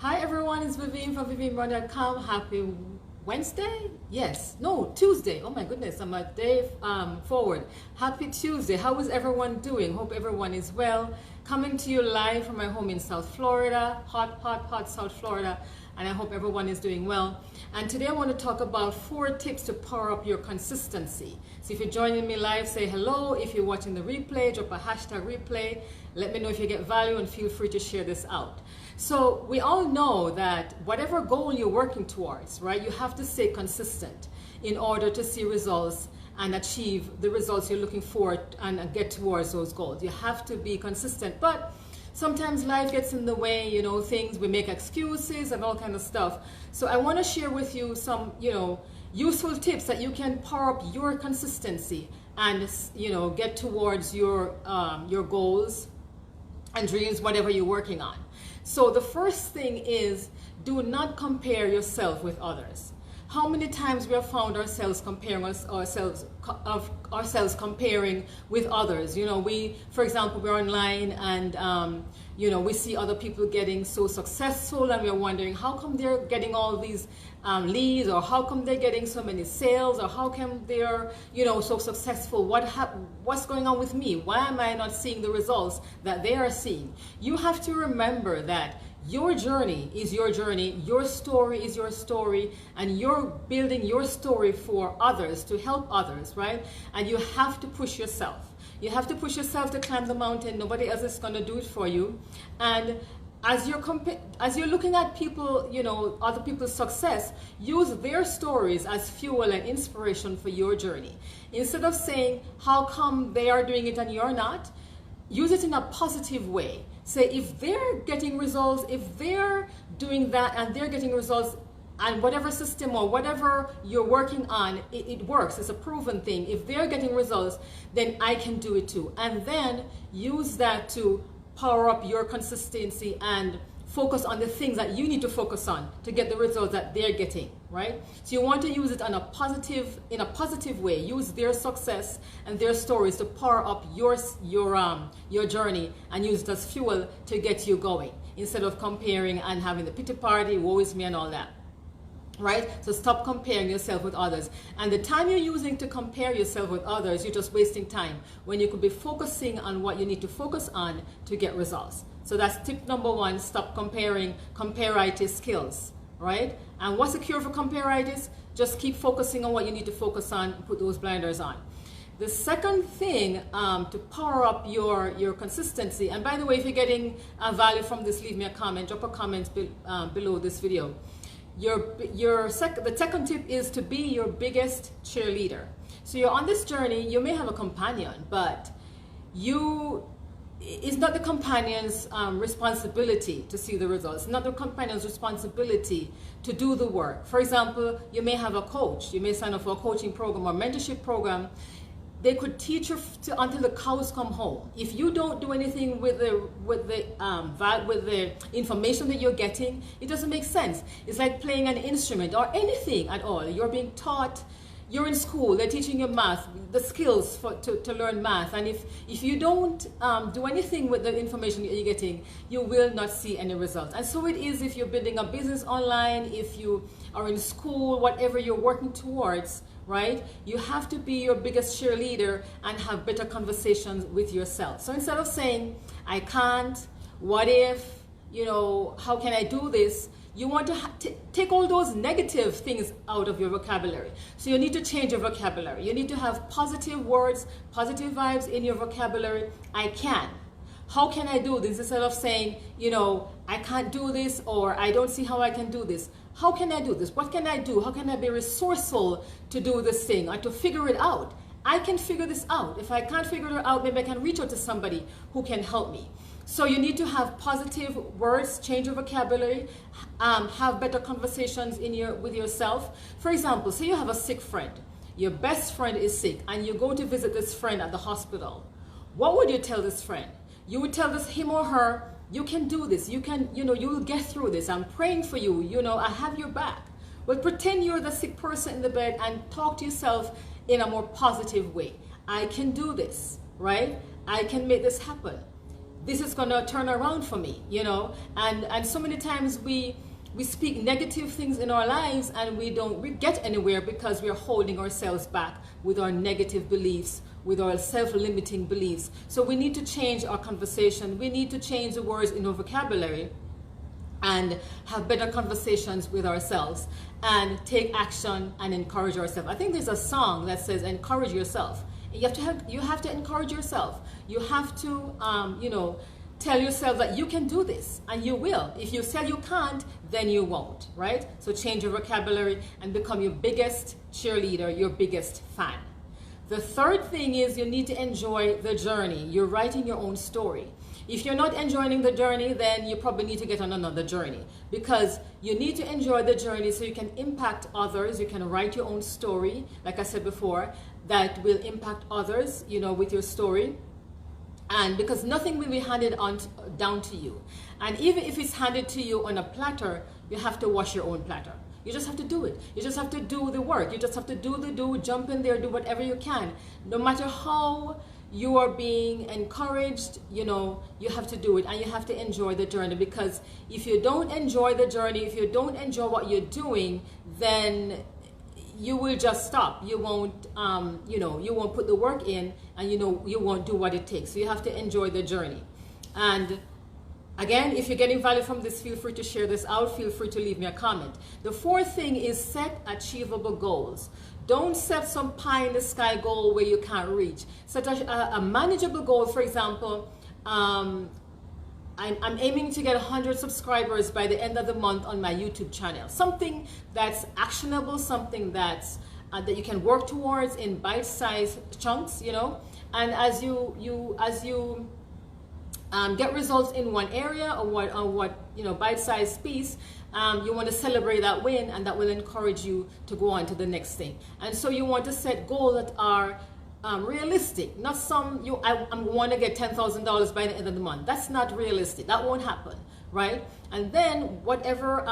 Hi everyone, it's Vivian from VivianBrown.com. Happy Wednesday? Yes. No, Tuesday. Oh my goodness, I'm a day forward. Happy Tuesday. How is everyone doing? Hope everyone is well. Coming to you live from my home in South Florida. Hot South Florida. And I hope everyone is doing well. And today I want to talk about 4 tips to power up your consistency. So if you're joining me live, say hello. If you're watching the replay, drop a hashtag replay. Let me know if you get value and feel free to share this out. So we all know that whatever goal you're working towards, right, you have to stay consistent in order to see results and achieve the results you're looking for and get towards those goals. You have to be consistent, but sometimes life gets in the way, things, we make excuses and all kind of stuff. So I want to share with you some, useful tips that you can power up your consistency and, get towards your goals and dreams, whatever you're working on. So the first thing is, do not compare yourself with others. How many times we have found ourselves comparing ourselves comparing with others? For example, we're online and we see other people getting so successful, and we're wondering how come they're getting all these leads, or how come they're getting so many sales, or how come they're so successful. What's going on with me? Why am I not seeing the results that they are seeing? You have to remember that your journey is your journey, your story is your story, and you're building your story for others, to help others, right? And you have to push yourself. You have to push yourself to climb the mountain. Nobody else is going to do it for you. And as you're looking at people, other people's success, use their stories as fuel and inspiration for your journey. Instead of saying, how come they are doing it and you're not? Use it in a positive way. Say, if they're getting results, if they're doing that and they're getting results, and whatever system or whatever you're working on, it works. It's a proven thing. If they're getting results, then I can do it too. And then use that to power up your consistency and focus on the things that you need to focus on to get the results that they're getting, right? So you want to use it in a positive way. Use their success and their stories to power up your journey, and use it as fuel to get you going, instead of comparing and having the pity party, woe is me and all that. Right? So stop comparing yourself with others. And the time you're using to compare yourself with others, you're just wasting time when you could be focusing on what you need to focus on to get results. So that's tip number 1, stop comparing. Comparitis skills, right? And what's the cure for comparitis? Just keep focusing on what you need to focus on, put those blinders on. The second thing to power up your consistency, and by the way, if you're getting value from this, leave me a comment, drop a comment below this video. The second tip is to be your biggest cheerleader. So you're on this journey, you may have a companion, but it's not the companion's responsibility to see the results. It's not the companion's responsibility to do the work. For example, you may have a coach. You may sign up for a coaching program or mentorship program. They could teach you until the cows come home. If you don't do anything with the information that you're getting, it doesn't make sense. It's like playing an instrument or anything at all. You're being taught. You're in school. They're teaching you math, the skills to learn math. And if you don't do anything with the information that you're getting, you will not see any results. And so it is if you're building a business online, if you are in school, whatever you're working towards. Right? You have to be your biggest cheerleader and have better conversations with yourself. So instead of saying, I can't, what if, how can I do this? You want to take all those negative things out of your vocabulary. So you need to change your vocabulary. You need to have positive words, positive vibes in your vocabulary. I can. How can I do this? Instead of saying, I can't do this, or I don't see how I can do this. How can I do this? What can I do? How can I be resourceful to do this thing or to figure it out? I can figure this out. If I can't figure it out, maybe I can reach out to somebody who can help me. So you need to have positive words, change your vocabulary, have better conversations with yourself. For example, say you have a sick friend. Your best friend is sick, and you go to visit this friend at the hospital. What would you tell this friend? You would tell him or her, you can do this. You can, you'll get through this. I'm praying for you. I have your back. Well, pretend you're the sick person in the bed and talk to yourself in a more positive way. I can do this, right? I can make this happen. this is going to turn around for me, you know. And so many times we speak negative things in our lives and we don't get anywhere because we are holding ourselves back with our negative beliefs, with our self-limiting beliefs. So we need to change our conversation. We need to change the words in our vocabulary and have better conversations with ourselves and take action and encourage ourselves. I think there's a song that says encourage yourself. You have to encourage yourself. You have to you know, tell yourself that you can do this, and you will. If you say you can't, then you won't, right? So change your vocabulary and become your biggest cheerleader, your biggest fan. The third thing is you need to enjoy the journey. You're writing your own story. If you're not enjoying the journey, then you probably need to get on another journey, because you need to enjoy the journey so you can impact others. You can write your own story, like I said before, that will impact others, you know, with your story. And because nothing will be handed on down to you. And even if it's handed to you on a platter, you have to wash your own platter. You just have to do it. You just have to do the work. You just have to jump in there, do whatever you can. No matter how you are being encouraged, you know, you have to do it, and you have to enjoy the journey, because if you don't enjoy the journey, if you don't enjoy what you're doing, then you will just stop. You won't, you know, you won't put the work in, and you know, you won't do what it takes. So you have to enjoy the journey. And again, if you're getting value from this, feel free to share this out. Feel free to leave me a comment. The fourth thing is set achievable goals. Don't set some pie in the sky goal where you can't reach. Set a manageable goal. For example, I'm aiming to get 100 subscribers by the end of the month on my YouTube channel. Something that's actionable, something that's that you can work towards in bite-sized chunks, you know. And as you get results in one area or what you know, bite-sized piece, you want to celebrate that win, and that will encourage you to go on to the next thing. And so you want to set goals that are realistic, not some I want to get $10,000 by the end of the month. That's not realistic. That won't happen, right? And then whatever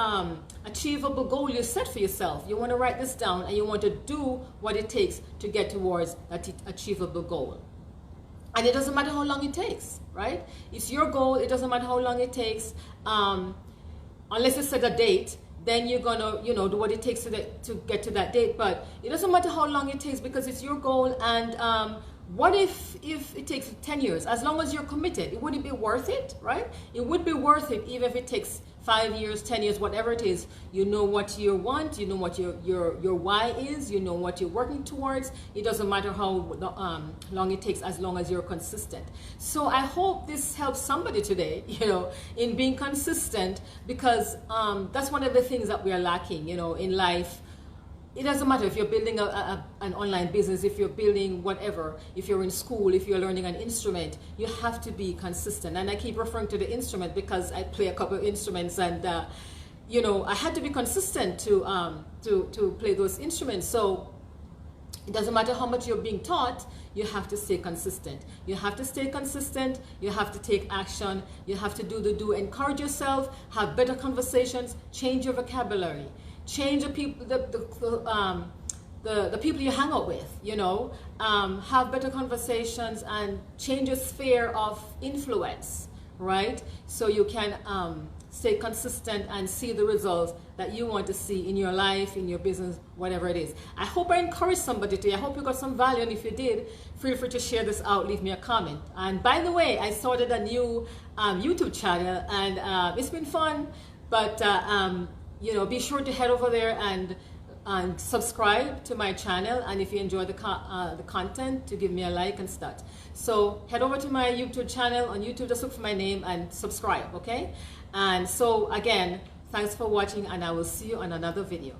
achievable goal you set for yourself, you want to write this down, and you want to do what it takes to get towards that achievable goal. And it doesn't matter how long it takes, right? It's your goal. It doesn't matter how long it takes, unless you set a date. Then you're gonna, you know, do what it takes to get to that date. But it doesn't matter how long it takes, because it's your goal. And what if it takes 10 years? As long as you're committed, would it be worth it, right? It would be worth it, even if it takes 5 years, 10 years, whatever it is. You know what you want. You know what your why is. You know what you're working towards. It doesn't matter how long it takes, as long as you're consistent. So I hope this helps somebody today, you know, in being consistent, because that's one of the things that we are lacking, you know, in life. It doesn't matter if you're building an online business, if you're building whatever, if you're in school, if you're learning an instrument, you have to be consistent. And I keep referring to the instrument because I play a couple of instruments, and you know, I had to be consistent to play those instruments. So it doesn't matter how much you're being taught, you have to stay consistent. You have to stay consistent. You have to take action. You have to do. Encourage yourself. Have better conversations. Change your vocabulary. Change the people, the people you hang out with, you know. Have better conversations and change your sphere of influence, right? So you can stay consistent and see the results that you want to see in your life, in your business, whatever it is. I hope I encouraged somebody today. I hope you got some value, and if you did, feel free to share this out, leave me a comment. And by the way, I started a new YouTube channel, and it's been fun, but you know, be sure to head over there and subscribe to my channel, and if you enjoy the content, to give me a like and stuff. So head over to my YouTube channel on YouTube, just look for my name and subscribe, okay? And so again, thanks for watching, and I will see you on another video.